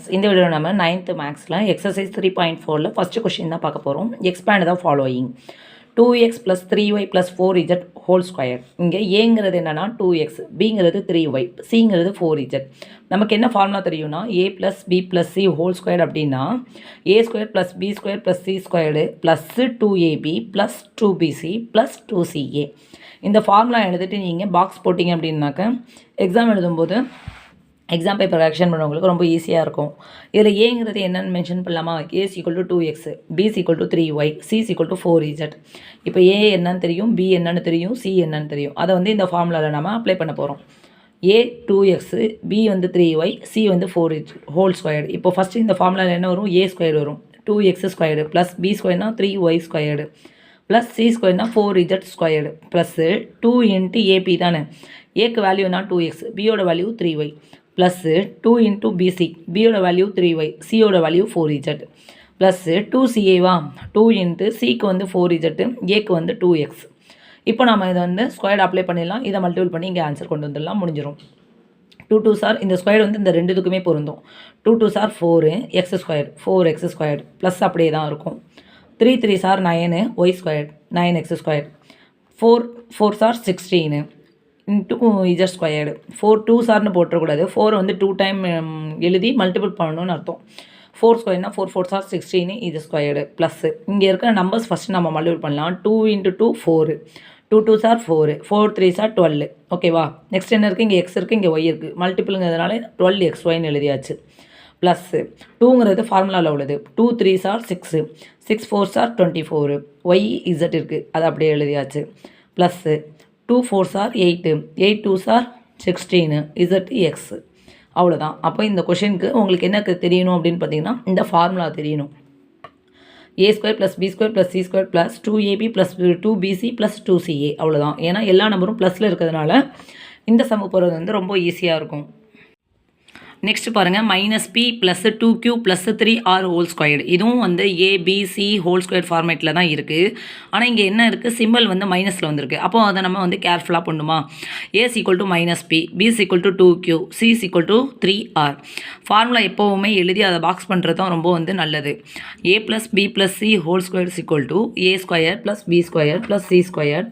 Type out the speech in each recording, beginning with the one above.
Students, இந்த video நம்ம 9th மேக்ஸில் எக்ஸசைஸ் 3.4ல் ஃபஸ்ட்டு கொஷின் தான் பார்க்க போகிறோம். Expand the following 2x + 3y + 4z whole square. இங்கே ஏங்கிறது என்னென்னா 2x, பிங்கிறது 3y, சிங்கிறது 4z. நமக்கு என்ன ஃபார்முலா தெரியும்னா a + b + c whole square அப்படின்னா a² + b² + c² + 2ab + 2bc + 2ca. இந்த ஃபார்முலா எழுதிட்டு நீங்கள் பாக்ஸ் போட்டிங்க அப்படின்னாக்க எக்ஸாம் எழுதும்போது எக்ஸாம் பேப்பர் கரெக்ஷன் பண்ணுறவங்களுக்கு ரொம்ப ஈஸியாக இருக்கும். இதில் ஏங்கிறது என்னென்னு மென்ஷன் பண்ணலாமா? a = 2x, b = 3y, c = 4z. இப்போ a என்னன்னு தெரியும், b என்னன்னு தெரியும், c என்னன்னு தெரியும். அதை வந்து இந்த ஃபார்முலாவில் நம்ம அப்ளை பண்ண போகிறோம். a 2x, b 3y, c 4z whole squared. இப்போ ஃபஸ்ட்டு இந்த ஃபார்முலாவில் என்ன வரும்? a² வரும், 2x² + b² 3y² + c² 4z² plus 2 × ab தானே. ஏக்கு வேல்யூனா 2x, பியோட வேல்யூ 3y ப்ளஸ் 2 × bc, பியோட வேல்யூ 3y, சியோட வேல்யூ 4z ப்ளஸ் 2ca 2 × சிக்கு 4z, ஏக்கு 2x. இப்போ நம்ம இதை ஸ்கொயர்டு அப்ளை பண்ணிடலாம். இதை மல்டிபிள் பண்ணி இங்கே ஆன்சர் கொண்டு வந்துடலாம், முடிஞ்சிடும். 2 2s இந்த ஸ்கொயர் இந்த ரெண்டுத்துக்குமே பொருந்தும். 2 2s 4x², 4x² ப்ளஸ் அப்படியே தான் இருக்கும். 3 3s 9, y², 9x², 4 4s 16 × z². 4 2s போட்டுறக்கூடாது. 4 2 time எழுதி மல்டிபிள் பண்ணணும்னு அர்த்தம். 4² 4 4s 16 z² ப்ளஸ் இங்கே இருக்கிற நம்பர்ஸ் ஃபஸ்ட்டு நம்ம மல்டிபிள் பண்ணலாம். 2 × 2 4, 2 2s 4, 4 3s 12. ஓகேவா? நெக்ஸ்ட் என்ன இருக்குது? இங்கே எக்ஸ் இருக்குது, இங்கே ஒய் இருக்குது. மல்டிபிளுங்கிறதுனால 12xyன்னு எழுதியாச்சு. ப்ளஸ் 2ங்கிறது ஃபார்முலாவில் உள்ளது. 2 3s 6, 6 4s 24, ஒய் இசட் இருக்குது, அது அப்படியே எழுதியாச்சு. Plus 2 4s 8, 8 2s 16, Z X. அவ்வளோதான். அப்போ இந்த கொஷினுக்கு உங்களுக்கு என்ன தெரியணும் அப்படின்னு பார்த்தீங்கன்னா இந்த ஃபார்முலா தெரியணும். a² + b² + c² + 2ab + 2bc + 2ca. அவ்வளோதான். ஏன்னா எல்லா நம்பரும் ப்ளஸில் இருக்கிறதுனால இந்த சம்மு போகிறது ரொம்ப ஈஸியாக இருக்கும். நெக்ஸ்ட் பாருங்கள், -p + 2q + 3r whole squared. இதுவும் abc ஹோல் ஸ்கொயர் ஃபார்மேட்டில் தான் இருக்குது. ஆனால் இங்கே என்ன இருக்குது? சிம்பிள் மைனஸில் வந்திருக்கு. அப்போ அதை நம்ம கேர்ஃபுல்லாக பண்ணுமா? a = -p, b = 2q, c = 3r. Formula எப்போவுமே எழுதி அதை பாக்ஸ் பண்ணுறது தான் ரொம்ப நல்லது. a + b + c whole square = a² + b² + c²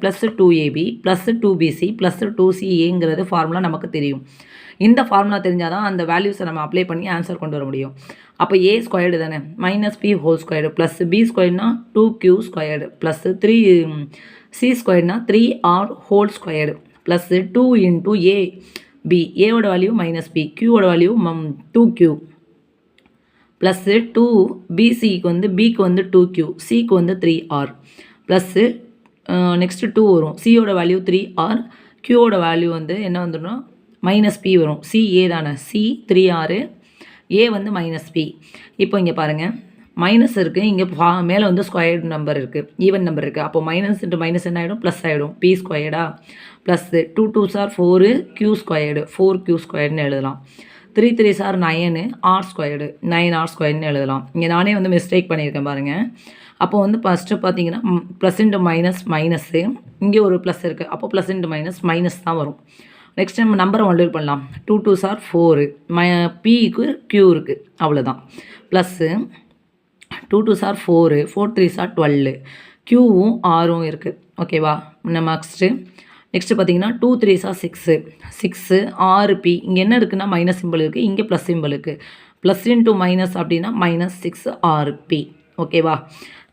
+ 2ab + 2bc + 2caங்கிறது formula நமக்கு தெரியும். இந்த ஃபார்முலா தெரிஞ்சால் தான் அந்த வேல்யூஸை நம்ம அப்ளை பண்ணி ஆன்சர் கொண்டு வர முடியும். அப்போ a² தானே, -p whole squared plus b² 2q² plus 3c² 3r whole squared plus 2 × ab, ஏவோட வேல்யூ -p, q-ஓட வேல்யூ 2q ப்ளஸ் 2bc bக்கு 2q, சிக்கு 3r ப்ளஸ்ஸு நெக்ஸ்ட்டு 2 வரும். சியோட வேல்யூ 3r, q-ஓட வேல்யூ என்ன வந்துடும்? -p வரும். c a தானே, c 3r, a -p. இப்போ இங்கே பாருங்கள், மைனஸ் இருக்குது, இங்கே மேலே ஸ்கொயர்டு நம்பர் இருக்குது, ஈவன் நம்பர் இருக்குது. அப்போ மைனஸ் × மைனஸ் என்ன ஆகிடும்? ப்ளஸ் ஆகிடும். p² ப்ளஸ் 2 2s 4, q² 4q²ன்னு எழுதலாம். 3 3s 9, r², 9r²ன்னு எழுதலாம். இங்கே நானே மிஸ்டேக் பண்ணியிருக்கேன் பாருங்கள். அப்போ ஃபஸ்ட்டு பார்த்தீங்கன்னா ப்ளஸ் × மைனஸ் மைனஸு, இங்கே ஒரு ப்ளஸ் இருக்குது. அப்போ ப்ளஸ் × மைனஸ் மைனஸ் தான் வரும். நெக்ஸ்ட் நம்ம நம்பரை மல்டிபிள் பண்ணலாம். 2 2s 4, pக்கு q இருக்குது, அவ்வளோதான். ப்ளஸ்ஸு 2 2s 4, 4 3s 12, க்யூவும் ஆரும் இருக்குது. ஓகேவா? நம்ம நெக்ஸ்ட்டு பார்த்தீங்கன்னா 2 3s 6, 6 6p. இங்கே என்ன இருக்குன்னா மைனஸ் சிம்பிள் இருக்குது, இங்கே ப்ளஸ் சிம்பிள் இருக்குது. ப்ளஸ் × மைனஸ் அப்படின்னா -6 rp. ஓகேவா?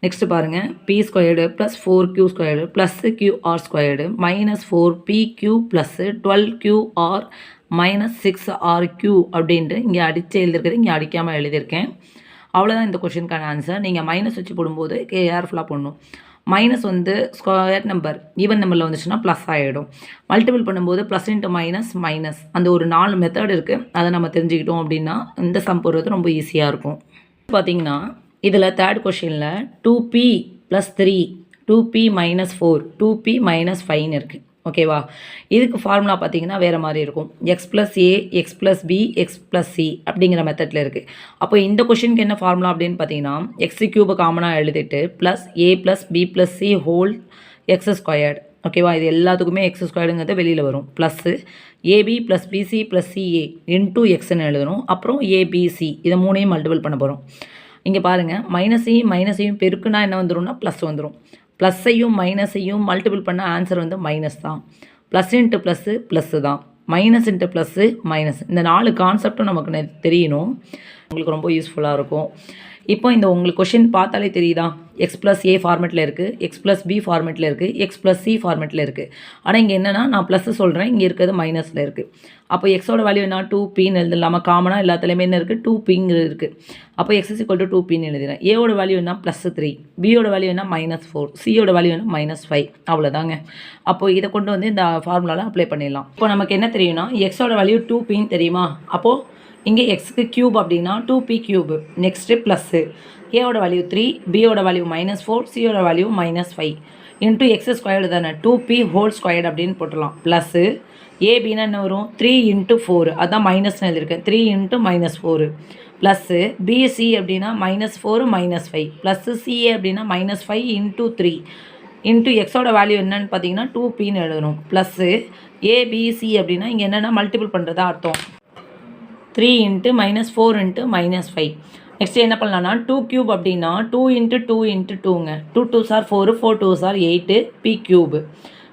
நெக்ஸ்ட் பாருங்கள், p² + 4q² + qr² -4pq + 12qr -6rq அப்படின்ட்டு இங்கே அடித்து எழுதியிருக்கிறது, இங்கே அடிக்காமல் எழுதியிருக்கேன். அவ்வளோதான் இந்த கொஷினுக்கான ஆன்சர். நீங்கள் மைனஸ் வச்சு போடும்போது கேர்ஃபுல்லாக போடணும். மைனஸ் ஸ்கொயர் நம்பர் ஈவன் நம்பரில் வந்துச்சுன்னா ப்ளஸ் ஆகிடும். மல்டிபிள் பண்ணும்போது ப்ளஸ் × மைனஸ் மைனஸ், அந்த ஒரு 4 மெத்தட் இருக்குது. அதை நம்ம தெரிஞ்சுக்கிட்டோம் அப்படின்னா இந்த சம் போடுறது ரொம்ப ஈஸியாக இருக்கும். பார்த்தீங்கன்னா இதில் தேர்ட் கொஷினில் 2p + 3, 2p - 4, 2p - 5ன்னு இருக்குது. ஓகேவா? இதுக்கு ஃபார்முலா பார்த்தீங்கன்னா வேறு மாதிரி இருக்கும். x + a, x + b, x + c அப்படிங்கிற மெத்தடில் இருக்குது. அப்போ இந்த கொஷினுக்கு என்ன ஃபார்முலா அப்படின்னு பார்த்தீங்கன்னா x³ காமனாக எழுதிட்டு plus a + b + c whole x² ஓகேவா? இது எல்லாத்துக்குமே எக்ஸ் ஸ்கொயர்டுங்கிறது வெளியில் வரும். Plus AB plus BC plus CA into எக்ஸ்ன்னு எழுதணும். அப்புறம் ஏபிசி இதை மூணையும் மல்டிபிள் பண்ண போகிறோம். இங்கே பாருங்கள், மைனஸையும் பெருக்குனா என்ன வந்துடும்னா ப்ளஸ் வந்துடும். ப்ளஸ்ஸையும் மைனஸையும் மல்டிபிள் பண்ண ஆன்சர் வந்து மைனஸ் தான். ப்ளஸ் இன்ட்டு ப்ளஸ்ஸு தான். Minus into plus minus. இந்த 4 கான்செப்டும் நமக்கு தெரியணும். உங்களுக்கு ரொம்ப யூஸ்ஃபுல்லாக இருக்கும். இப்போ இந்த உங்களுக்கு கொஷின் பார்த்தாலே தெரியுதா? எக்ஸ் ப்ளஸ் ஏ ஃபார்மெட்டில் இருக்குது, எக்ஸ் ப்ளஸ் பி ஃபார்மெட்டில் இருக்குது, எக்ஸ் ப்ளஸ் சி ஃபார்மெட்டில் இருக்குது. ஆனால் இங்கே என்னென்னா நான் ப்ளஸ்ஸு சொல்கிறேன், இங்கே இருக்கிறது மைனஸில் இருக்குது. அப்போ எக்ஸோட வேல்யூ என்ன 2pன்னு எழுதலாமா? காமனாக எல்லாத்துலேயுமே என்ன இருக்குது 2pங்கிறது இருக்குது. அப்போ எக்ஸ் இஸ் ஈக்குவல் டு 2pன்னு எழுதுகிறேன். ஏவோட வேல்யூ என்ன +3, பியோட வேல்யூ என்ன -4, சியோட வேல்யூ என்ன -5. அவ்வளோதாங்க. அப்போது இதை கொண்டு வந்து இந்த ஃபார்முலாவில் அப்ளை பண்ணிடலாம். இப்போ நமக்கு என்ன தெரியும்னா எக்ஸோட வேல்யூ 2pன்னு தெரியுமா? அப்போது இங்கே எக்ஸுக்கு க்யூப் அப்படின்னா 2p க்யூப். நெக்ஸ்ட்டு ப்ளஸ்ஸு ஏவோட வேல்யூ 3, பியோட வேல்யூ -4, சியோட வேல்யூ -5 இன்ட்டு எக்ஸ் ஸ்கொயர்டு தானே 2p ஹோல் ஸ்கொயர்டு அப்படின்னு போட்டுடலாம். ப்ளஸ்ஸு ஏபின்னா என்ன வரும் 3 × 4, அதான் மைனஸ்னு எழுதியிருக்கேன். 3 × -4 ப்ளஸ்ஸு பிசி அப்படின்னா -4 -5 ப்ளஸ்ஸு சிஏ அப்படின்னா -5 × 3 இன்ட்டு எக்ஸோட வேல்யூ என்னன்னு பார்த்தீங்கன்னா 2pன்னு எழுதணும். ப்ளஸ்ஸு ஏபிசி அப்படின்னா இங்கே என்னென்னா மல்டிபிள் பண்ணுறதா அர்த்தம். 3 × -4 × -5. நெக்ஸ்ட்டு என்ன பண்ணலான்னா 2 க்யூப் அப்படின்னா 2 × 2 × 2ங்க. 2 2s are 4, 4 2s are 8 p cube.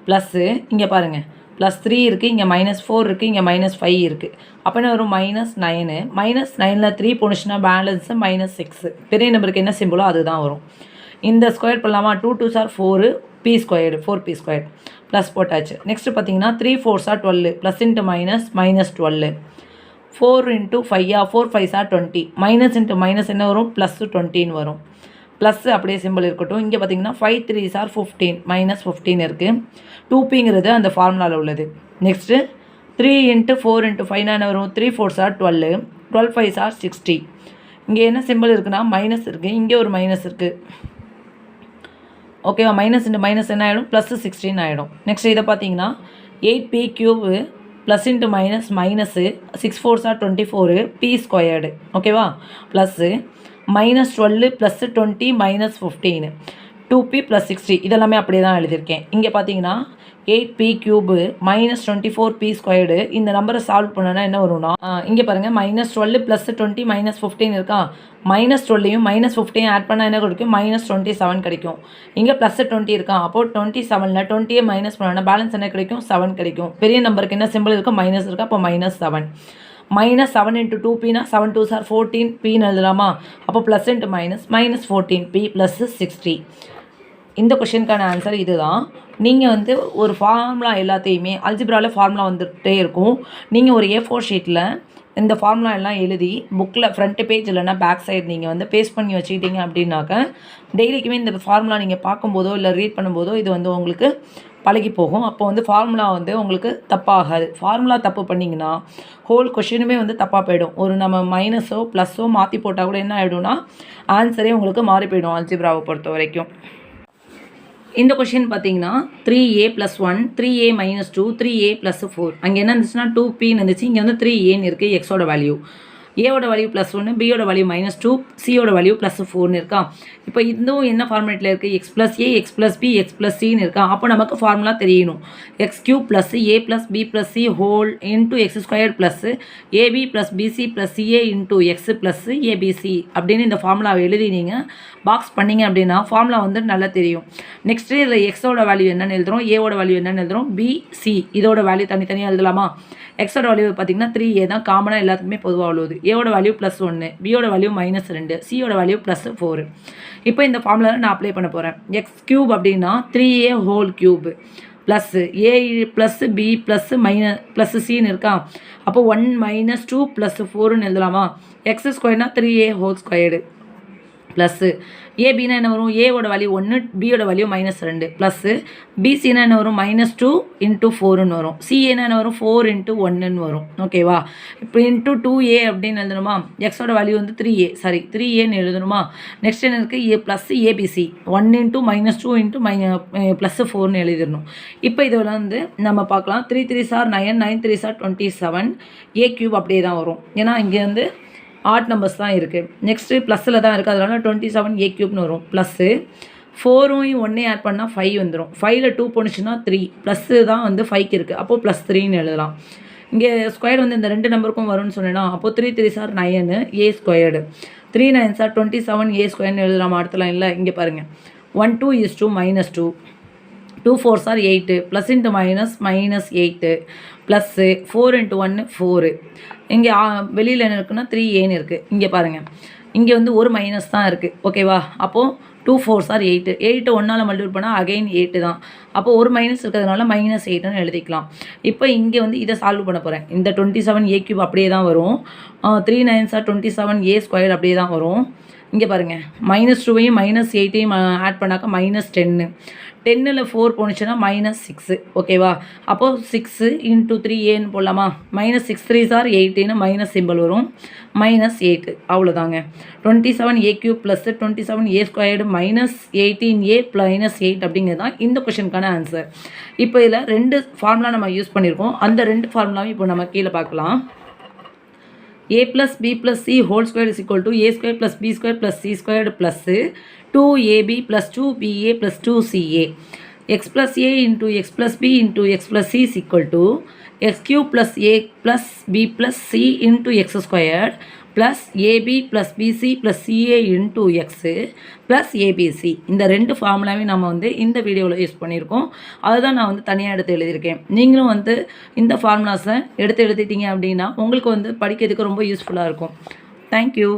Plus இங்கே பாருங்கள் +3 இருக்குது, இங்கே -4 இருக்குது, இங்கே -5 இருக்குது. அப்போ என்ன வரும் -9. -9ல் 3 போணுச்சுன்னா பேலன்ஸு -6. பெரிய நம்பருக்கு என்ன சிம்பிளோ அதுதான் வரும். இந்த ஸ்கொயர் பண்ணலாமா? 2 2s are 4 p squared 4p² plus போட்டாச்சு. நெக்ஸ்ட்டு பார்த்தீங்கன்னா 3 4s are 12 plus into -12 4 × 5 4 5s are 20 minus into minus என்ன வரும் +20ன்னு வரும். ப்ளஸ்ஸு அப்படியே சிம்பிள் இருக்கட்டும். இங்கே பார்த்தீங்கன்னா 5 3s are 15 -15 இருக்குது. 2pங்கிறது அந்த ஃபார்முலாவில் உள்ளது. நெக்ஸ்ட்டு 3 × 4 × 5 என்ன வரும் 3 4s are 12 12 5s are 60. இங்கே என்ன சிம்பிள் இருக்குன்னா மைனஸ் இருக்குது, இங்கே ஒரு மைனஸ் இருக்குது. ஓகேவா? மைனஸ் இன்ட்டு மைனஸ் என்ன ஆகிடும் +16 ஆகிடும். நெக்ஸ்ட் இதை பார்த்தீங்கன்னா 8p cube plus into minus 6 4s are 24 p squared. ஓகேவா? ப்ளஸ்ஸு -12 +20 -15 2p + 60 இதெல்லாமே அப்படியே தான் எழுதியிருக்கேன். இங்கே பார்த்தீங்கன்னா 8p க்யூபு -24 p ஸ்கொயர்டு. இந்த நம்பரை சால்வ் பண்ணனா என்ன வரும்னா இங்கே பாருங்கள் -12 +20 -15 இருக்கா? -12யும் -15 ஆட் பண்ணால் என்ன கிடைக்கும் -27 கிடைக்கும். இங்கே +20 இருக்கா? அப்போது 27ல் 20யை மைனஸ் பண்ணனா பேலன்ஸ் என்ன கிடைக்கும் 7 கிடைக்கும். பெரிய நம்பருக்கு என்ன சிம்பிள் இருக்கா மைனஸ் இருக்கா? அப்போ -7 -7 × 2pனா 7 2s are 14pன்னு எழுதலாமா? அப்போ ப்ளஸ் இன்ட்டு -14p + 60. இந்த கொஷினுக்கான ஆன்சர் இதுதான். நீங்கள் வந்து ஒரு ஃபார்முலா எல்லாத்தையுமே அல்ஜிப்ராவில் ஃபார்முலா வந்துகிட்டே இருக்கும். நீங்கள் ஒரு A4 ஷீட்டில் இந்த ஃபார்முலா எல்லாம் எழுதி புக்கில் ஃப்ரண்ட் பேஜ் இல்லைனா பேக் சைடு நீங்கள் வந்து பேஸ்ட் பண்ணி வச்சுக்கிட்டீங்க அப்படின்னாக்க டெய்லிக்குமே இந்த ஃபார்முலா நீங்கள் பார்க்கும்போதோ இல்லை ரீட் பண்ணும்போதோ இது வந்து உங்களுக்கு பழகி போகும். அப்போ வந்து ஃபார்முலா வந்து உங்களுக்கு தப்பாகாது. ஃபார்முலா தப்பு பண்ணிங்கன்னா ஹோல் கொஷினுமே வந்து தப்பாக போயிடும். ஒரு நம்ம மைனஸோ ப்ளஸ்ஸோ மாற்றி போட்டால் கூட என்ன ஆகிடும்னா ஆன்சரே உங்களுக்கு மாறி போயிடும் அல்ஜிப்ராவை பொறுத்த வரைக்கும். இந்த கொஷின் பார்த்தீங்கன்னா 3a + 1 3a - 2 3a + 4 அங்கே என்ன இருந்துச்சுன்னா 2pன்னு இருந்துச்சு. இங்கே வந்து 3aன்னு இருக்குது எக்ஸோட வேல்யூ. ஏவோட வேல்யூ +1, பியோட வேல்யூ -2, சியோட வேல்யூ +4ன்னு இருக்கா? இப்போ இதுவும் என்ன ஃபார்மேட்டில் இருக்குது x + a x + b x + cன்னு இருக்கா? அப்போ நமக்கு ஃபார்முலா தெரியணும். x³ + a + b + c whole into x² + ab + bc + ca into x + abc அப்படின்னு இந்த ஃபார்முலாவை எழுதி நீங்கள் பாக்ஸ் பண்ணிங்க அப்படின்னா ஃபார்முலா வந்து நல்லா தெரியும். நெக்ஸ்ட்டு இதில் எக்ஸோட வேல்யூ என்னென்னு எழுதுகிறோம், ஏவோட வேல்யூ என்னென்னு எழுதுகிறோம், பிசி இதோட வேல்யூ தனித்தனியாக எழுதலாமா? எக்ஸோட வேல்யூ பார்த்தீங்கன்னா 3a தான் காமனாக எல்லாத்துக்குமே பொதுவாக உள்ளது. ஏவோட வேல்யூ +1, பியோட வேல்யூ -2, சியோட வேல்யூ +4. இப்போ இந்த ஃபார்முலாவில் நான் அப்ளை பண்ண போகிறேன். x³ அப்படின்னா 3a whole cube plus A plus B plus சின்னு இருக்கா? அப்போ 1 - 2 + 4ன்னு எழுதலாமா? x² 3a whole squared plus ஏபின்னா என்ன வரும்? ஏவோட வேல்யூ 1, பியோட வேல்யூ -2 ப்ளஸ்ஸு பிசின்னா என்ன வரும்? -2 × 4ன்னு வரும். சிஏன்னா என்ன வரும்? 4 × 1ன்னு வரும். ஓகேவா? இப்போ × 2a அப்படின்னு எழுதணுமா? எக்ஸோட வேல்யூ வந்து 3aன்னு எழுதணுமா? நெக்ஸ்ட் என்ன இருக்குது? ஏ ப்ளஸ் ஏபிசி 1 × -2 × +4ன்னு எழுதிடணும். இப்போ இதில் வந்து நம்ம பார்க்கலாம் 3 3s are 9 9 3s are 27 a³ அப்படியே தான் வரும். ஏன்னா இங்கே வந்து ஆட் நம்பர்ஸ் தான் இருக்குது. நெக்ஸ்ட்டு ப்ளஸில் தான் இருக்குது, அதனால 27 a³ வரும். ப்ளஸ்ஸு 4ஐயும் 1ஐயும் ஆட் பண்ணால் 5 வந்துடும். 5ல் 2 போணுச்சுன்னா 3 ப்ளஸ்ஸு தான் வந்து 5க்கு இருக்குது. அப்போது +3ன்னு எழுதலாம். இங்கே ஸ்கொயர் வந்து இந்த 2 நம்பருக்கும் வரும்னு சொன்னேன்னா அப்போது 3 3 sir 9 a squared 3 9 sir 27 a ஸ்கொயர்னு எழுதலாம். அடுத்த லைனில் இங்கே பாருங்கள் 1 2 is to -2 2 4 sir 8 plus into -8 plus 4 × 1 4. இங்கே வெளியில் என்ன இருக்குன்னா 3aன்னு இருக்குது. இங்கே பாருங்கள் இங்கே வந்து ஒரு மைனஸ் தான் இருக்குது. ஓகேவா? அப்போது 2 4 சார் 8 8 1ஆல் மல்டிபிள் பண்ணால் அகைன் 8 தான். அப்போது ஒரு மைனஸ் இருக்கிறதுனால -8ன்னு எழுதிக்கலாம். இப்போ இங்கே வந்து இதை சால்வ் பண்ண போகிறேன். இந்த 27a³ அப்படியே தான் வரும். 3 9 சார் 27 a ஸ்கொயர் அப்படியே தான் வரும். இங்கே பாருங்கள் -2ஐயும் -8ஐயும் ஆட் பண்ணாக்கா -10 10ல் 4 போணுச்சுன்னா -6. ஓகேவா? அப்போது 6 × 3aன்னு போடலாமா? -6 3 சார் 18 மைனஸ் சிம்பிள் வரும் -8. அவ்வளோதாங்க. 27a³ plus 27a squared -18a -8 அப்படிங்கிறது தான் இந்த கொஷனுக்கான ஆன்சர். இப்போ இதில் 2 ஃபார்முலா நம்ம யூஸ் பண்ணியிருக்கோம். அந்த 2 ஃபார்முலாவும் இப்போ நம்ம கீழே பார்க்கலாம். a plus b plus c whole square is equal to a square plus b square plus c squared plus 2ab plus 2ba plus 2ca. x plus a into x plus b into x plus c is equal to x cube plus a plus b plus c into x squared plus ab plus bc plus ca into x plus abc. இந்த 2 ஃபார்முலாவையும் நம்ம வந்து இந்த வீடியோவில் use பண்ணியிருக்கோம். அதுதான் நான் வந்து தனியாக எடுத்து எழுதியிருக்கேன். நீங்களும் வந்து இந்த ஃபார்முலாஸை எடுத்து எழுதிட்டீங்க அப்படின்னா உங்களுக்கு வந்து படிக்கிறதுக்கு ரொம்ப யூஸ்ஃபுல்லாக இருக்கும். தேங்க்யூ.